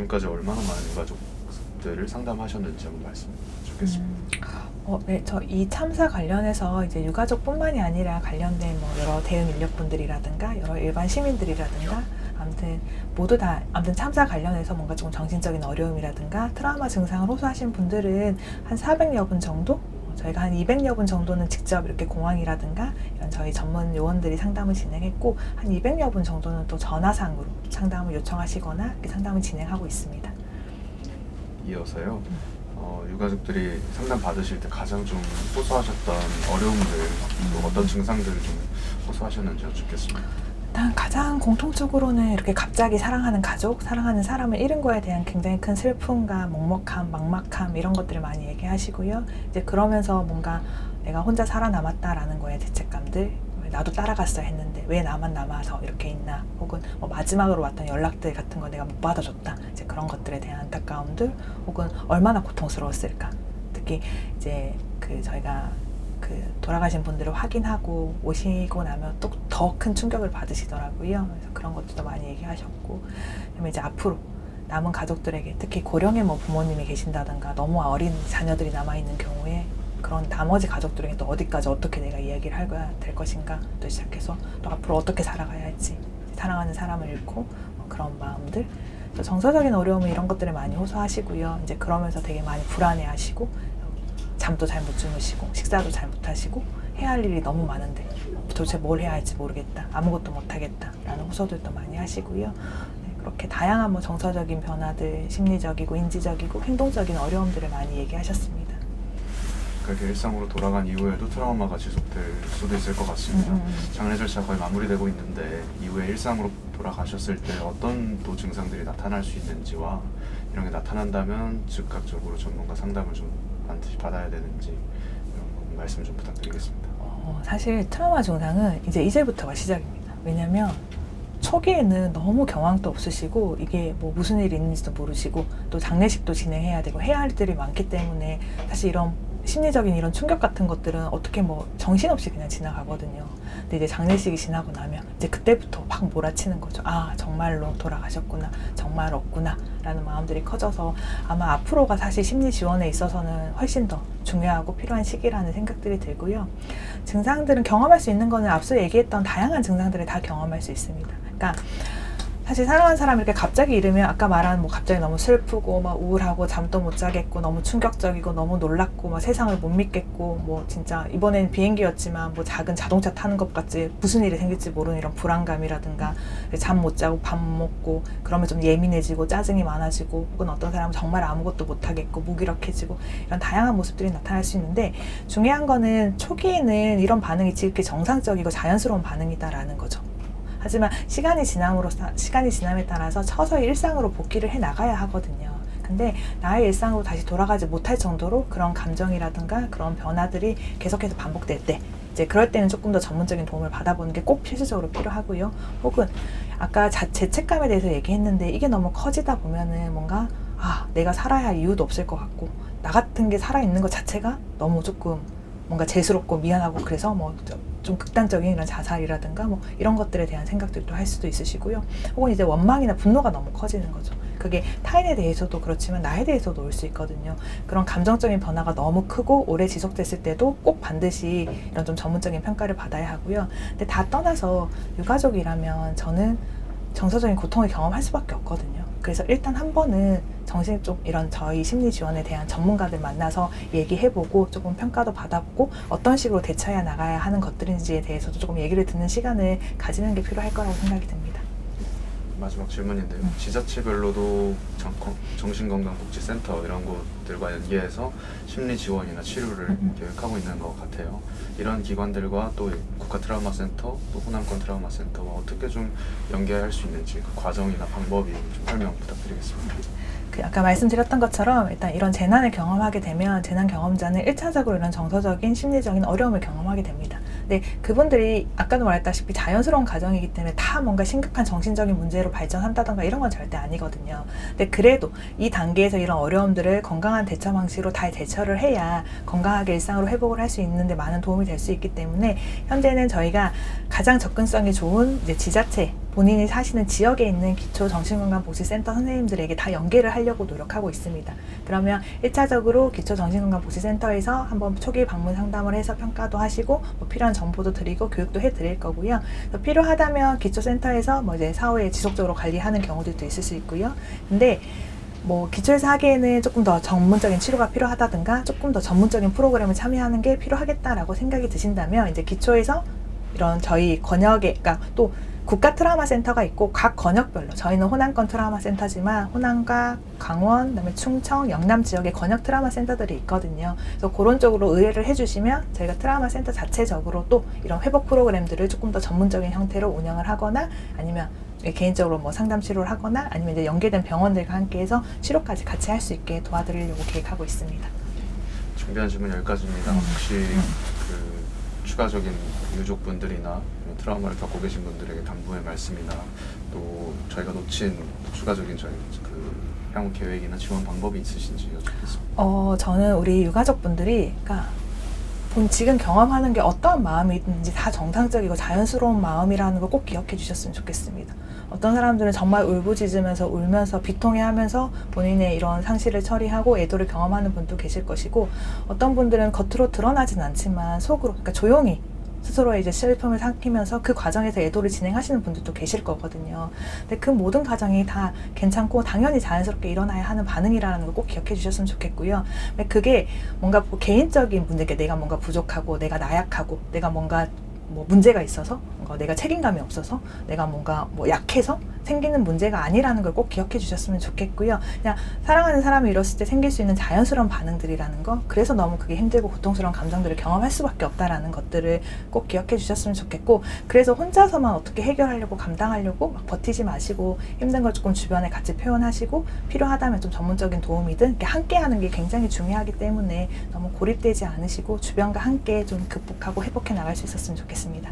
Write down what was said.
지금까지 얼마나 많은 유가족들을 상담하셨는지 한번 말씀 주겠습니다. 네, 저 이 참사 관련해서 이제 유가족뿐만이 아니라 관련된 뭐 여러 대응 인력분들이라든가 여러 일반 시민들이라든가 아무튼 모두 다 아무튼 참사 관련해서 뭔가 조금 정신적인 어려움이라든가 트라우마 증상을 호소하신 분들은 한 400여 분 정도? 저희가 한 200여 분 정도는 직접 이렇게 공항이라든가 이런 저희 전문 요원들이 상담을 진행했고 한 200여 분 정도는 또 전화상으로 상담을 요청하시거나 이렇게 상담을 진행하고 있습니다. 이어서요. 유가족들이 상담 받으실 때 가장 좀 호소하셨던 어려움들, 또 어떤 증상들을 좀 호소하셨는지 여쭙겠습니다. 일단 가장 공통적으로는 이렇게 갑자기 사랑하는 가족, 사랑하는 사람을 잃은 거에 대한 굉장히 큰 슬픔과 먹먹함, 막막함 이런 것들을 많이 얘기하시고요. 이제 그러면서 뭔가 내가 혼자 살아남았다라는 거에 죄책감들, 나도 따라갔어야 했는데 왜 나만 남아서 이렇게 있나, 혹은 뭐 마지막으로 왔던 연락들 같은 거 내가 못 받아줬다, 이제 그런 것들에 대한 안타까움들, 혹은 얼마나 고통스러웠을까. 특히 이제 저희가 돌아가신 분들을 확인하고 오시고 나면 또 더 큰 충격을 받으시더라고요. 그래서 그런 것들도 많이 얘기하셨고, 그다음에 이제 앞으로 남은 가족들에게, 특히 고령의 뭐 부모님이 계신다든가 너무 어린 자녀들이 남아 있는 경우에 그런 나머지 가족들에게 또 어디까지 어떻게 내가 이야기를 해야 될 것인가, 또 시작해서 또 앞으로 어떻게 살아가야 할지, 사랑하는 사람을 잃고 그런 마음들, 또 정서적인 어려움은 이런 것들을 많이 호소하시고요. 이제 그러면서 되게 많이 불안해하시고 잠도 잘 못 주무시고 식사도 잘 못 하시고 해야 할 일이 너무 많은데 도대체 뭘 해야 할지 모르겠다, 아무것도 못 하겠다 라는 호소들도 많이 하시고요. 네, 그렇게 다양한 뭐 정서적인 변화들, 심리적이고 인지적이고 행동적인 어려움들을 많이 얘기하셨습니다. 그렇게 일상으로 돌아간 이후에도 트라우마가 지속될 수도 있을 것 같습니다. 장례 절차가 거의 마무리되고 있는데 이후에 일상으로 돌아가셨을 때 어떤 또 증상들이 나타날 수 있는지와 이런 게 나타난다면 즉각적으로 전문가 상담을 좀 반드시 받아야 되는지 이런 말씀 좀 부탁드리겠습니다. 사실 트라우마 증상은 이제부터가 시작입니다. 왜냐면 초기에는 너무 경황도 없으시고 이게 뭐 무슨 일이 있는지도 모르시고 또 장례식도 진행해야 되고 해야 할 일이 많기 때문에 사실 이런 심리적인 이런 충격 같은 것들은 어떻게 뭐 정신없이 그냥 지나가거든요. 근데 이제 장례식이 지나고 나면 이제 그때부터 막 몰아치는 거죠. 아, 정말로 돌아가셨구나, 정말 없구나 라는 마음들이 커져서 아마 앞으로가 사실 심리 지원에 있어서는 훨씬 더 중요하고 필요한 시기라는 생각들이 들고요. 증상들은 경험할 수 있는 거는 앞서 얘기했던 다양한 증상들을 다 경험할 수 있습니다. 그러니까 사실 사랑하는 사람을 이렇게 갑자기 잃으면 아까 말한 뭐 갑자기 너무 슬프고 막 우울하고 잠도 못 자겠고 너무 충격적이고 너무 놀랍고 막 세상을 못 믿겠고 뭐 진짜 이번엔 비행기였지만 뭐 작은 자동차 타는 것 같이 무슨 일이 생길지 모르는 이런 불안감이라든가 잠 못 자고 밥 못 먹고 그러면 좀 예민해지고 짜증이 많아지고, 혹은 어떤 사람은 정말 아무것도 못 하겠고 무기력해지고 이런 다양한 모습들이 나타날 수 있는데, 중요한 거는 초기에는 이런 반응이 지극히 정상적이고 자연스러운 반응이다라는 거죠. 하지만 시간이 지남에 따라서 서서히 일상으로 복귀를 해 나가야 하거든요. 근데 나의 일상으로 다시 돌아가지 못할 정도로 그런 감정이라든가 그런 변화들이 계속해서 반복될 때, 이제 그럴 때는 조금 더 전문적인 도움을 받아보는 게 꼭 필수적으로 필요하고요. 혹은 아까 죄책감에 대해서 얘기했는데 이게 너무 커지다 보면은 뭔가 내가 살아야 할 이유도 없을 것 같고 나 같은 게 살아있는 것 자체가 너무 조금 뭔가 재수롭고 미안하고, 그래서 뭐 좀 극단적인 이런 자살이라든가 뭐 이런 것들에 대한 생각들도 할 수도 있으시고요. 혹은 이제 원망이나 분노가 너무 커지는 거죠. 그게 타인에 대해서도 그렇지만 나에 대해서도 올 수 있거든요. 그런 감정적인 변화가 너무 크고 오래 지속됐을 때도 꼭 반드시 이런 좀 전문적인 평가를 받아야 하고요. 근데 다 떠나서 유가족이라면 저는 정서적인 고통을 경험할 수밖에 없거든요. 그래서 일단 한 번은 정신 쪽 이런 저희 심리 지원에 대한 전문가들 만나서 얘기해보고 조금 평가도 받아보고 어떤 식으로 대처해 나가야 하는 것들인지에 대해서도 조금 얘기를 듣는 시간을 가지는 게 필요할 거라고 생각이 듭니다. 마지막 질문인데요. 지자체별로도 정신건강복지센터 이런 곳들과 연계해서 심리 지원이나 치료를 계획하고 있는 것 같아요. 이런 기관들과 또 국가트라우마센터, 또 호남권 트라우마센터와 어떻게 좀 연계할 수 있는지 그 과정이나 방법이 좀 설명 부탁드리겠습니다. 아까 말씀드렸던 것처럼 일단 이런 재난을 경험하게 되면 재난 경험자는 1차적으로 이런 정서적인 심리적인 어려움을 경험하게 됩니다. 근데 그분들이 아까도 말했다시피 자연스러운 과정이기 때문에 다 뭔가 심각한 정신적인 문제로 발전한다던가 이런 건 절대 아니거든요. 근데 그래도 이 단계에서 이런 어려움들을 건강한 대처 방식으로 잘 대처를 해야 건강하게 일상으로 회복을 할 수 있는데 많은 도움이 될 수 있기 때문에 현재는 저희가 가장 접근성이 좋은 이제 지자체 본인이 사시는 지역에 있는 기초정신건강복지센터 선생님들에게 다 연계를 하려고 노력하고 있습니다. 그러면 1차적으로 기초정신건강복지센터에서 한번 초기 방문 상담을 해서 평가도 하시고 뭐 필요한 정보도 드리고 교육도 해드릴 거고요. 필요하다면 기초센터에서 뭐 이제 사후에 지속적으로 관리하는 경우들도 있을 수 있고요. 근데 뭐 기초에서 하기에는 조금 더 전문적인 치료가 필요하다든가 조금 더 전문적인 프로그램을 참여하는 게 필요하겠다라고 생각이 드신다면 이제 기초에서 이런 저희 권역에, 그러니까 또 국가 트라우마 센터가 있고 각 권역별로 저희는 호남권 트라우마 센터지만 호남과 강원, 그다음에 충청, 영남 지역에 권역 트라우마 센터들이 있거든요. 그래서 그런 쪽으로 의뢰를 해주시면 저희가 트라우마 센터 자체적으로 또 이런 회복 프로그램들을 조금 더 전문적인 형태로 운영을 하거나 아니면 개인적으로 뭐 상담 치료를 하거나 아니면 이제 연계된 병원들과 함께해서 치료까지 같이 할 수 있게 도와드리려고 계획하고 있습니다. 준비한 질문 여기까지입니다. 혹시 그 추가적인 유족분들이나 트라우마를 겪고 계신 분들에게 당부의 말씀이나 또 저희가 놓친 추가적인 저희 그 향후 계획이나 지원 방법이 있으신지 여쭙겠습니다. 저는 우리 유가족분들이 그러니까 지금 경험하는 게 어떤 마음이든지 다 정상적이고 자연스러운 마음이라는 걸 꼭 기억해 주셨으면 좋겠습니다. 어떤 사람들은 정말 울부짖으면서 울면서 비통해하면서 본인의 이런 상실을 처리하고 애도를 경험하는 분도 계실 것이고 어떤 분들은 겉으로 드러나진 않지만 속으로 그러니까 조용히 스스로의 이제 슬픔을 삼키면서 그 과정에서 애도를 진행하시는 분들도 계실 거거든요. 근데 그 모든 과정이 다 괜찮고 당연히 자연스럽게 일어나야 하는 반응이라는 걸 꼭 기억해 주셨으면 좋겠고요. 그게 뭔가 개인적인 문제게 내가 뭔가 부족하고 내가 나약하고 내가 뭔가 뭐 문제가 있어서 내가 책임감이 없어서 내가 뭔가 뭐 약해서 생기는 문제가 아니라는 걸 꼭 기억해 주셨으면 좋겠고요. 그냥 사랑하는 사람이 이뤘을 때 생길 수 있는 자연스러운 반응들이라는 거, 그래서 너무 그게 힘들고 고통스러운 감정들을 경험할 수밖에 없다라는 것들을 꼭 기억해 주셨으면 좋겠고, 그래서 혼자서만 어떻게 해결하려고 감당하려고 막 버티지 마시고 힘든 걸 조금 주변에 같이 표현하시고 필요하다면 좀 전문적인 도움이든 이렇게 함께 하는 게 굉장히 중요하기 때문에 너무 고립되지 않으시고 주변과 함께 좀 극복하고 회복해 나갈 수 있었으면 좋겠습니다.